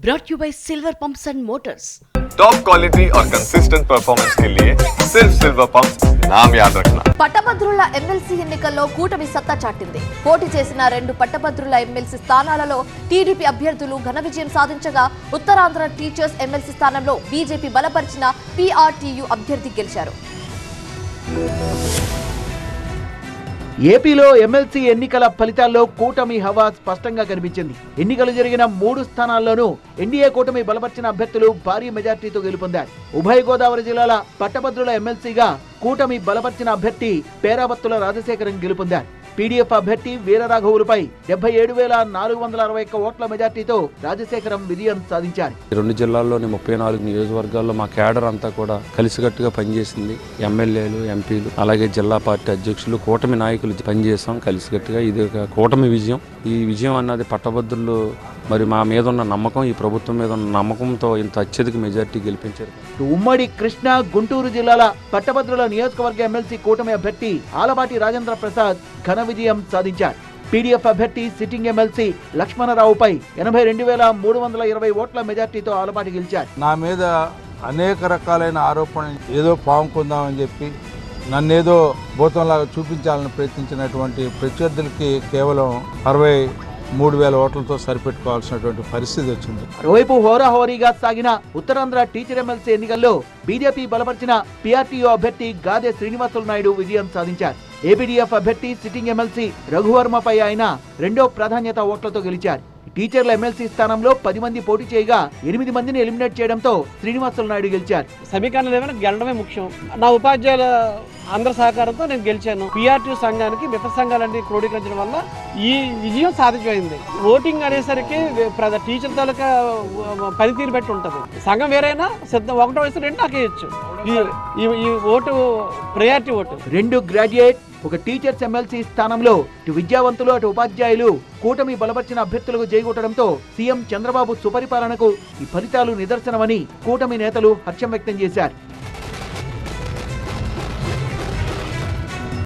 brought you by Silver Pumps and Motors. Top quality और consistent performance के लिए सिर्फ सिल्वर पंप्स नाम याद रखना. పట్టభద్రుల ఎమ్మెల్సీ ఎన్నికల్లో కూటమి సత్తా చాటింది. పోటీ చేసిన 2 పట్టభద్రుల ఎమ్మెల్సీ స్థానాలలో టీడీపీ అభ్యర్థులు ఘన విజయం సాధించగా ఉత్తరాంధ్ర టీచర్స్ ఎమ్మెల్సీ స్థానంలో బీజేపీ బలపరిచిన పీఆర్టీయూ అభ్యర్థి గెలిచారు. ఏపీలో ఎమ్మెల్సీ ఎన్నికల ఫలితాల్లో కూటమి హవా స్పష్టంగా కనిపించింది. ఎన్నికలు జరిగిన 3 స్థానాల్లోనూ ఎన్డీఏ కూటమి బలపరిచిన అభ్యర్థులు భారీ మెజార్టీతో గెలుపొందారు. ఉభయ గోదావరి జిల్లాల పట్టభద్రుల ఎమ్మెల్సీగా కూటమి బలపరిచిన అభ్యర్థి పేరాబత్తుల రాజశేఖరం గెలుపొందారు. పీడీఎఫ్ అభ్యర్థి వీరరాఘవులపై 77,461 ఓట్ల మెజార్టీతో రాజశేఖరం విజయం సాధించారు. 2 జిల్లాల్లోని 34 నియోజకవర్గాల్లో మా కేడర్ అంతా కూడా కలిసికట్టుగా పనిచేసింది. ఎమ్మెల్యేలు, ఎంపీలు, అలాగే జిల్లా పార్టీ అధ్యక్షులు, కూటమి నాయకులు పనిచేసాం కలిసికట్టుగా. ఇది ఒక కూటమి విజయం. ఈ విజయం అన్నది పట్టభద్రులు మరి మా మీద ఉన్న నమ్మకం, ఈ ప్రభుత్వం మీద ఉన్న నమ్మకంతో ఇంత అత్యధిక మెజార్టీ గెలిపించారు. ఉమ్మడి కృష్ణా, గుంటూరు జిల్లాల పట్టభద్రుల నియోజకవర్గ ఎమ్మెల్సీ కూటమి అభ్యర్థి ఆలపాటి రాజేంద్ర ప్రసాద్ ఘన విజయం సాధించారు. పీడీఎఫ్ అభ్యర్థి సిట్టింగ్ ఎమ్మెల్సీ లక్ష్మణరావుపై 82,320 ఓట్ల మెజార్టీతో ఆలపాటి గెలిచారు. నా మీద అనేక రకాలైన ఆరోపణలు, ఏదో పాముకుందామని చెప్పి నన్నేదో భూతంలాగా చూపించాలని ప్రయత్నించినటువంటి ప్రత్యర్థులకి కేవలం 63,000 ఓట్లతో సరిపెట్టుకోవాల్సినటువంటి పరిస్థితి వచ్చింది. మరోవైపు హోరాహోరీగా సాగిన ఉత్తరాంధ్ర టీచర్ ఎమ్మెల్సీ ఎన్నికల్లో బీజేపీ బలపరిచిన పీఆర్టీయూ అభ్యర్థి గాదె శ్రీనివాసులు నాయుడు విజయం సాధించారు. ఏపీడీఎఫ్ అభ్యర్థి సిట్టింగ్ ఎమ్మెల్సీ రఘువర్మపై ఆయన 2వ ప్రాధాన్యత ఓట్లతో గెలిచారు. టీచర్ల ఎమ్మెల్సీ స్థానంలో 10 మంది పోటీ చేయగా 8 మందిని ఎలిమినేట్ చేయడంతో శ్రీనివాసులు నాయుడు గెలిచారు. సమీకరణ గెలడమే ముఖ్యం. నా ఉపాధ్యాయుల అందరి సహకారంతో నేను గెలిచాను. పీఆర్టీ సంఘానికి మిగతా సంఘాలన్నీ క్రోడీకరించడం వల్ల ఈ విజయం సాధించబడింది. ఓటింగ్ అనేసరికి టీచర్ తాలూకా పనితీరు బట్టి ఉంటుంది. సంఘం వేరైనా సిద్ధం 1వ వయసు 2 నాకు ఇవ్వచ్చు. ఈ vote priority vote. 2 graduate, 1 teachers MLC స్థానంలో ఇటు విద్యావంతులు, అటు ఉపాధ్యాయులు కూటమి బలపరిచిన అభ్యర్థులకు జైగొట్టడంతో సీఎం చంద్రబాబు సుపరిపాలనకు ఈ ఫలితాలు నిదర్శనమని కూటమి నేతలు హర్షం వ్యక్తం చేశారు.